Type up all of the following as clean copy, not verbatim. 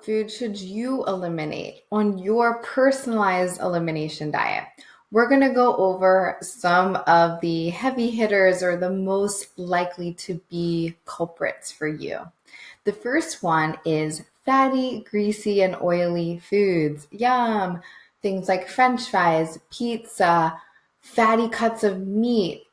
Food should you eliminate on your personalized elimination diet? We're going to go over some of the heavy hitters or the most likely to be culprits for you. The first one is fatty, greasy, and oily foods. Yum! Things like French fries, pizza, fatty cuts of meat,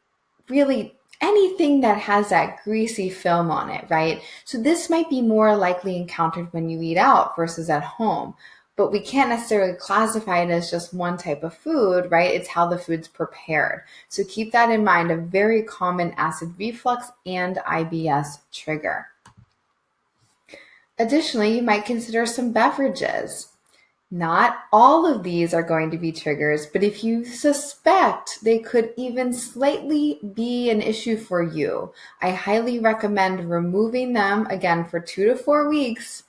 really anything that has that greasy film on it, right? So this might be more likely encountered when you eat out versus at home. But we can't necessarily classify it as just one type of food, right? It's how the food's prepared. So keep that in mind, a very common acid reflux and IBS trigger. Additionally, you might consider some beverages. Not all of these are going to be triggers, but if you suspect they could even slightly be an issue for you, I highly recommend removing them again for 2 to 4 weeks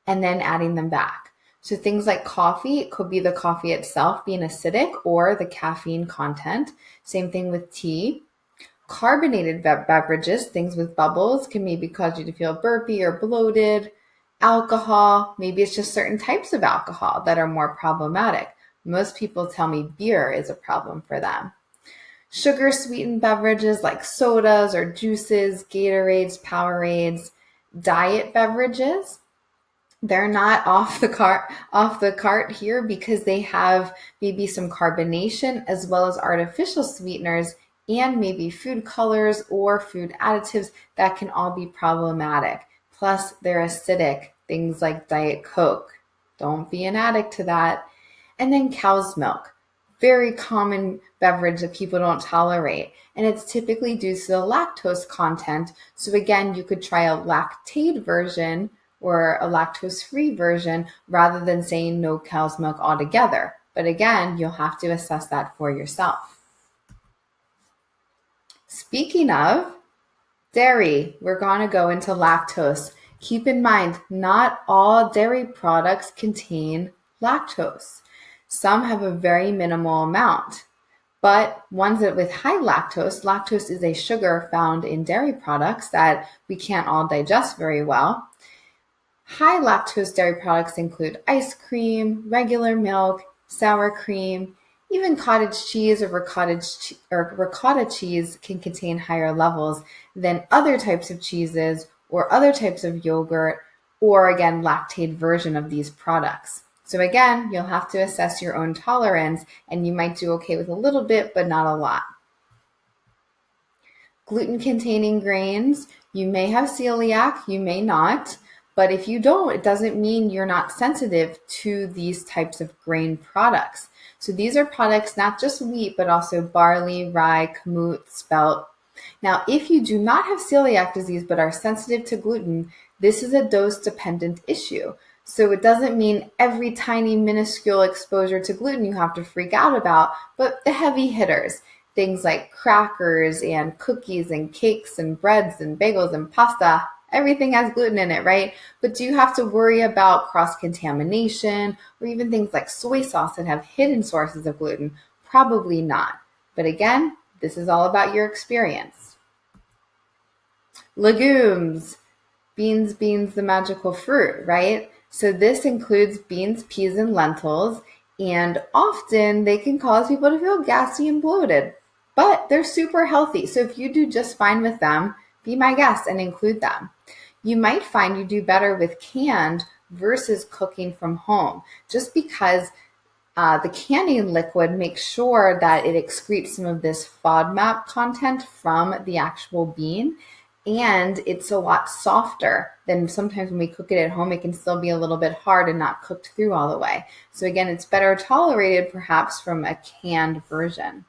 and then adding them back. So things like coffee, it could be the coffee itself being acidic or the caffeine content. Same thing with tea. Carbonated beverages, things with bubbles, can maybe cause you to feel burpy or bloated. Alcohol, maybe it's just certain types of alcohol that are more problematic. Most people tell me beer is a problem for them. Sugar sweetened beverages like sodas or juices, Gatorades, Powerades, diet beverages. They're not off the cart here because they have maybe some carbonation as well as artificial sweeteners and maybe food colors or food additives that can all be problematic. Plus, they're acidic, things like Diet Coke. Don't be an addict to that. And then cow's milk, very common beverage that people don't tolerate. And it's typically due to the lactose content. So again, you could try a lactate version or a lactose-free version rather than saying no cow's milk altogether. But again, you'll have to assess that for yourself. Speaking of dairy, we're going to go into lactose. Keep in mind, not all dairy products contain lactose. Some have a very minimal amount, but ones that with high lactose, lactose is a sugar found in dairy products that we can't all digest very well. High lactose dairy products include ice cream, regular milk, sour cream, even cottage cheese or ricotta cheese can contain higher levels than other types of cheeses or other types of yogurt or again lactate version of these products. So again, you'll have to assess your own tolerance and you might do okay with a little bit but not a lot. Gluten containing grains, you may have celiac, you may not. But if you don't, it doesn't mean you're not sensitive to these types of grain products. So these are products, not just wheat, but also barley, rye, kamut, spelt. Now, if you do not have celiac disease but are sensitive to gluten, this is a dose-dependent issue. So it doesn't mean every tiny minuscule exposure to gluten you have to freak out about, but the heavy hitters, things like crackers and cookies and cakes and breads and bagels and pasta, everything has gluten in it, right? But do you have to worry about cross-contamination or even things like soy sauce that have hidden sources of gluten? Probably not. But again, this is all about your experience. Legumes. Beans, the magical fruit, right? So this includes beans, peas, and lentils, and often they can cause people to feel gassy and bloated, but they're super healthy. So if you do just fine with them, be my guest and include them. You might find you do better with canned versus cooking from home, just because the canning liquid makes sure that it excretes some of this FODMAP content from the actual bean, and it's a lot softer than sometimes when we cook it at home. It can still be a little bit hard and not cooked through all the way. So again, it's better tolerated perhaps from a canned version.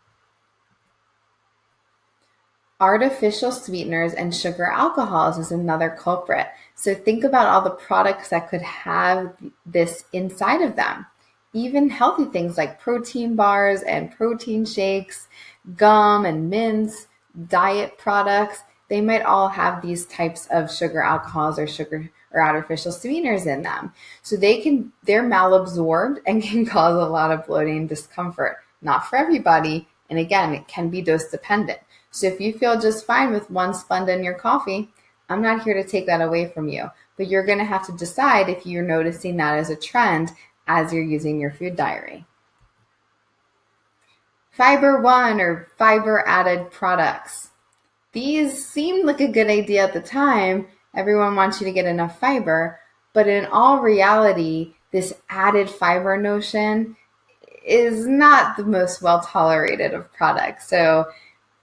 Artificial sweeteners and sugar alcohols is another culprit. So think about all the products that could have this inside of them. Even healthy things like protein bars and protein shakes, gum and mints, diet products, they might all have these types of sugar alcohols or sugar or artificial sweeteners in them. So they're malabsorbed and can cause a lot of bloating and discomfort. Not for everybody. And again, it can be dose dependent. So if you feel just fine with one Splenda in your coffee, I'm not here to take that away from you. but you're going to have to decide if you're noticing that as a trend as you're using your food diary. Fiber one, or fiber added products. These seemed like a good idea at the time. Everyone wants you to get enough fiber, but in all reality, this added fiber notion is not the most well tolerated of products. So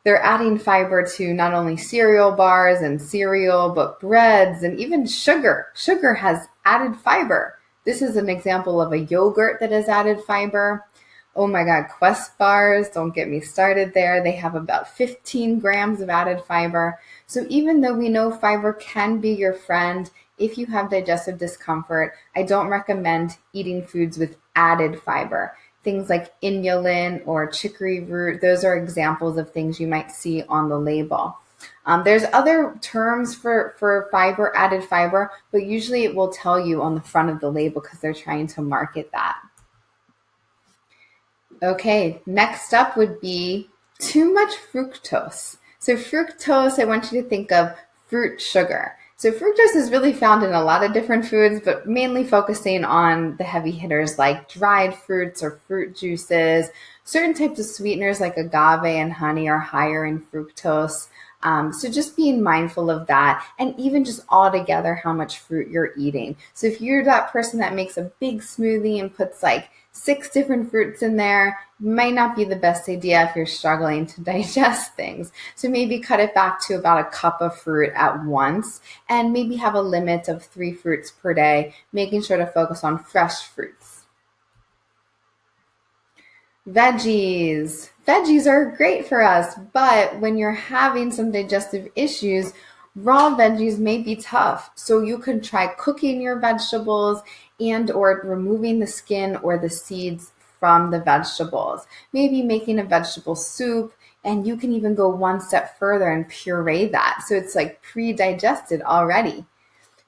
they're adding fiber to not only cereal bars and cereal, but breads and even sugar. Sugar has added fiber. This is an example of a yogurt that has added fiber. Oh my God, Quest bars, don't get me started there. They have about 15 grams of added fiber. So even though we know fiber can be your friend, if you have digestive discomfort, I don't recommend eating foods with added fiber. Things like inulin or chicory root, those are examples of things you might see on the label. There's other terms for fiber, added fiber, but usually it will tell you on the front of the label because they're trying to market that. Okay, next up would be too much fructose. So fructose, I want you to think of fruit sugar. So fructose is really found in a lot of different foods, but mainly focusing on the heavy hitters like dried fruits or fruit juices. Certain types of sweeteners like agave and honey are higher in fructose. So just being mindful of that, and even just altogether how much fruit you're eating. So if you're that person that makes a big smoothie and puts like 6 different fruits in there, might not be the best idea if you're struggling to digest things. So maybe cut it back to about a cup of fruit at once, and maybe have a limit of 3 fruits per day, making sure to focus on fresh fruits. Veggies. Veggies are great for us, but when you're having some digestive issues, raw veggies may be tough. So you can try cooking your vegetables and or removing the skin or the seeds from the vegetables. Maybe making a vegetable soup, and you can even go one step further and puree that. So it's like pre-digested already.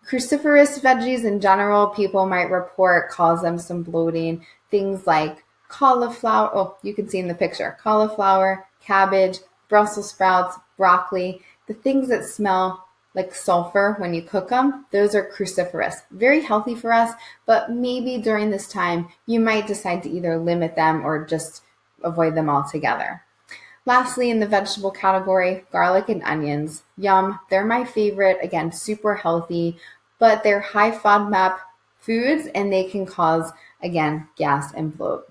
Cruciferous veggies in general, people might report cause them some bloating. Things like cauliflower, oh, you can see in the picture, cauliflower, cabbage, Brussels sprouts, broccoli, the things that smell like sulfur when you cook them, those are cruciferous. Very healthy for us, but maybe during this time, you might decide to either limit them or just avoid them altogether. Lastly, in the vegetable category, garlic and onions. Yum, they're my favorite. Again, super healthy, but they're high FODMAP foods and they can cause, again, gas and bloat.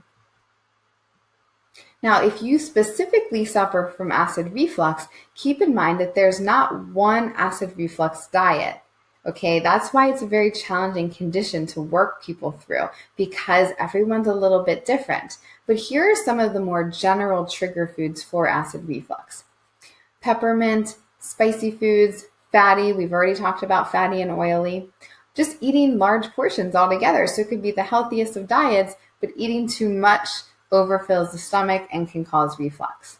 Now, if you specifically suffer from acid reflux, keep in mind that there's not one acid reflux diet. Okay, that's why it's a very challenging condition to work people through, because everyone's a little bit different. But here are some of the more general trigger foods for acid reflux. Peppermint, spicy foods, fatty, we've already talked about fatty and oily. Just eating large portions altogether. So it could be the healthiest of diets, but eating too much overfills the stomach and can cause reflux.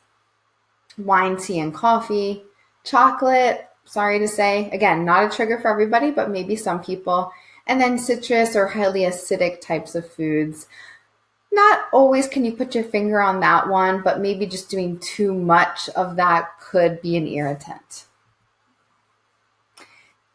Wine, tea, and coffee. Chocolate, sorry to say, again, not a trigger for everybody, but maybe some people. And then citrus or highly acidic types of foods. Not always can you put your finger on that one, but maybe just doing too much of that could be an irritant.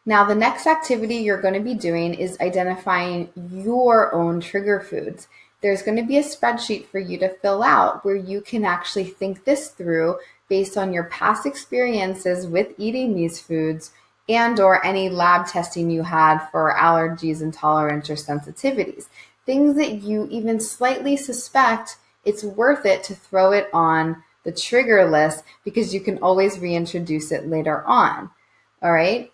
Now, the next activity you're going to be doing is identifying your own trigger foods. There's going to be a spreadsheet for you to fill out where you can actually think this through based on your past experiences with eating these foods and or any lab testing you had for allergies, intolerance, or sensitivities. Things that you even slightly suspect, it's worth it to throw it on the trigger list because you can always reintroduce it later on. All right.